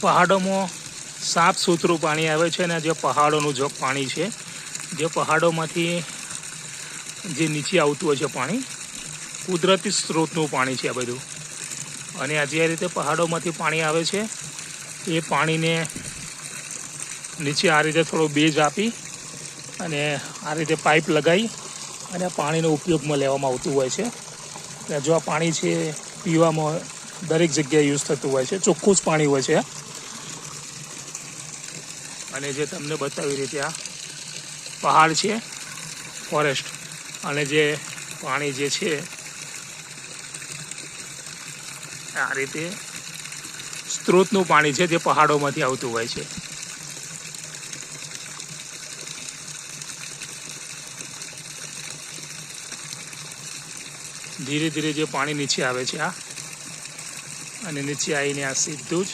પહાડોમાં સાફ સુથરું પાણી આવે છે, અને જે પહાડોનું જે પાણી છે, જે પહાડોમાંથી જે નીચે આવતું હોય છે પાણી, કુદરતી સ્ત્રોતનું પાણી છે આ બધું. અને આ જે રીતે પહાડોમાંથી પાણી આવે છે એ પાણીને નીચે આ રીતે થોડો બેઝ આપી અને આ રીતે પાઇપ લગાવી અને આ પાણીનો ઉપયોગમાં લેવામાં આવતું હોય છે. જો આ પાણી છે પીવામાં દરેક જગ્યાએ યુઝ થતું હોય છે, ચોખ્ખું જ પાણી હોય છે. અને જે તમને બતાવી રીતે આ પહાડ છે, ફોરેસ્ટ, અને જે પાણી જે છે આ રીતે સ્ત્રોતનું પાણી છે જે પહાડોમાંથી આવતું હોય છે. ધીરે ધીરે જે પાણી નીચે આવે છે આ, અને નીચે આવીને આ સીધું જ